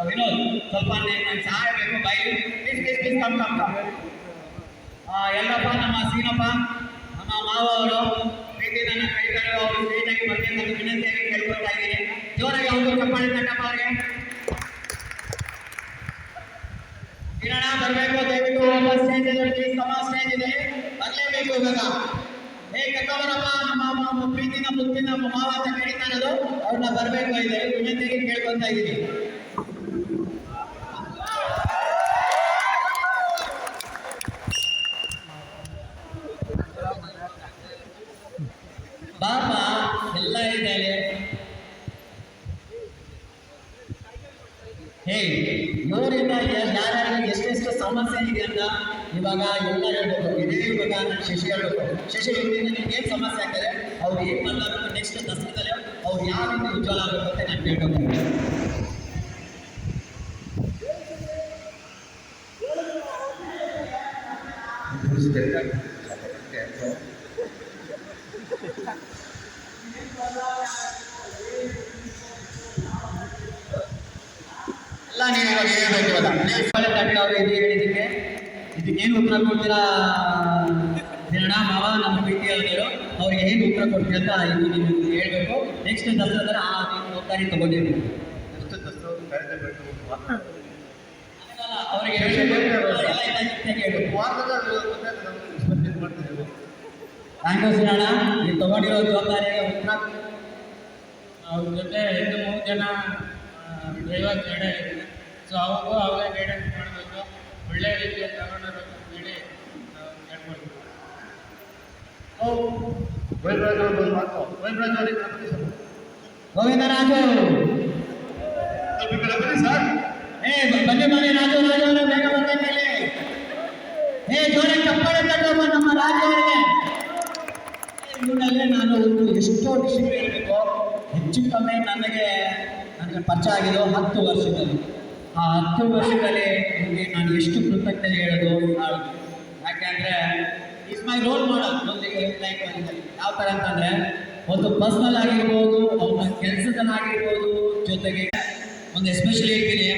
ವಿನೋದ್ ಸ್ವಲ್ಪ ನಂಗೆ ಸಹಾಯ ಬೇಕು ಬೈಲಿ ಪ್ಲೀಸ್ ಕಮ್ ಎಲ್ಲಪ್ಪ ನಮ್ಮ ಸೀನಪ್ಪ ನಮ್ಮ ಮಾವ ಅವರು ಪ್ರೀತಿ ನನ್ನ ಕೈತಾರೆ ಅವರು ಸ್ಟೇಜಾಗಿ ಬರ್ಬೇಕಂತ ವಿನಂತಿಯಾಗಿ ಕೇಳ್ಕೊಳ್ತಾ ಇದ್ದೀನಿ. ಜೋರಾಗಿ ಅವರು ಚಪ್ಪಾಳೆ ತಟ್ಟಪ್ಪ ಅವರಿಗೆ. ಕಿರಣ ಬರಬೇಕು ದಯವಿಟ್ಟು ಸ್ಟೇಜ್ ಇದೆ, ಪ್ಲೀಸ್ ಕಮ ಸ್ಟೇಜ್ ಇದೆ, ಬರಲೇಬೇಕು ಇವಾಗ. ಕಕ್ಕವರಪ್ಪ ನಮ್ಮ ಪ್ರೀತಿನ ಮುತ್ತಿನ ಮಾವ ಅಂತ ಕರೀತಾ ಇರೋದು ಅವ್ರನ್ನ ಬರಬೇಕು ಇದೆ ವಿನಂತಿಗೆ ಕೇಳ್ಕೊತಾ ಇದ್ದೀನಿ. ಬಾಪ ಎಲ್ಲ ಇದ್ದಾರೆ. ಇವರಿಂದ ಯಾರ್ಯಾರಿಗೆ ಎಷ್ಟೆಷ್ಟು ಸಮಸ್ಯೆ ಇದೆ ಅಂತ ಇವಾಗ ಎಲ್ಲ ಹೇಳ್ಬೇಕು. ಇದೇ ಇವಾಗ ನಾನು ಶಶಿ ಹೇಳ್ಬೇಕು. ಶಶಿ ಇವರಿಂದ ನಿಮ್ಗೆ ಏನು ಸಮಸ್ಯೆ ಆಗ್ತದೆ, ಅವ್ರು ಏನು ಮಾಡಬೇಕು, ನೆಕ್ಸ್ಟ್ ದಸರಾದಲ್ಲಿ ಅವ್ರು ಯಾವ ರೀತಿ ಉಜ್ವಲ ಆಗಬೇಕು ಅಂತ ನಾನು ಹೇಳ್ಬೇಕು. ಎಲ್ಲ ನೀವು ಇವಾಗ ಹೇಳ್ಬೇಕು. ಇವಾಗ ಅವರು ಇದು ಹೇಳಿದ್ದಕ್ಕೆ ಇದಕ್ಕೇನು ಉತ್ತರ ಕೊಡ್ತೀರಾ ಕಿರಣ ಮಾವ ನಮ್ಮ ಪ್ರೀತಿ ಅವರು ಅವ್ರಿಗೆ ಏನು ಉತ್ತರ ಕೊಡ್ತೀರ ಅಂತ ಇದು ನೀವು ಹೇಳ್ಬೇಕು. ನೆಕ್ಸ್ಟ್ ದಸರಾದಲ್ಲಿ ನೀವು ಹೋಗ್ತಾನೆ ತಗೊಂಡಿರ್ತೀವಿ. ಅವರಿಗೆ ಥ್ಯಾಂಕ್ ಯು ಕಿರಣ, ನೀವು ತಗೊಂಡಿರೋ ಜವಾಬ್ದಾರಿಗೆ ಉತ್ತರ. ಅವ್ರ ಜೊತೆ 2-3 ಜನ ಡ್ರೈವರ್ ಗೈಡೆ ಇದ್ದಾರೆ. ಸೊ ಅವಾಗೂ ಅವರೇ ಗೈಡೆನ್ಸ್ ಮಾಡಬೇಕು, ಒಳ್ಳೆ ರೀತಿಯಲ್ಲಿ ತಗೊಂಡಿರ್ಬೇಕು ಅಂತೇಳಿ ನಾವು ಕೇಳ್ಕೊಳ್ತೀವಿ. ಗೋವಿಂದರಾಜು ಸರ್, ಬನ್ನಿ ರಾಜು ಅವರ ಬೇಗ ಬಂದ ಮೇಲೆ ಜೋರಾಗಿ ಚಪ್ಪಾಳೆ ತಟ್ಟಮ್ಮ ನಮ್ಮ ರಾಜು ಅವರಿಗೆ. ಇವನಲ್ಲೇ ನಾನು ಎಷ್ಟೋ ವಿಷಯ ಹೇಳಬೇಕು. ಹೆಚ್ಚು ಕಮ್ಮಿ ನನಗೆ ಪರಿಚಯ ಆಗಿದ್ದು 10 ವರ್ಷದಲ್ಲಿ. ಆ 10 ವರ್ಷದಲ್ಲಿ ನಿಮಗೆ ನಾನು ಎಷ್ಟು ಕೃತಜ್ಞತೆ ಹೇಳೋದು. ಯಾಕೆಂದರೆ is my role model. Like ಯಾವ ಥರ ಅಂತಂದರೆ ಒಂದು ಪರ್ಸ್ನಲ್ ಆಗಿರ್ಬೋದು, ಅವನ ಕೆಲಸದಲ್ಲಾಗಿರ್ಬೋದು, ಜೊತೆಗೆ ಒಂದು ಎಸ್ಪೆಷಲಿ ಹೇಳ್ತೀನಿ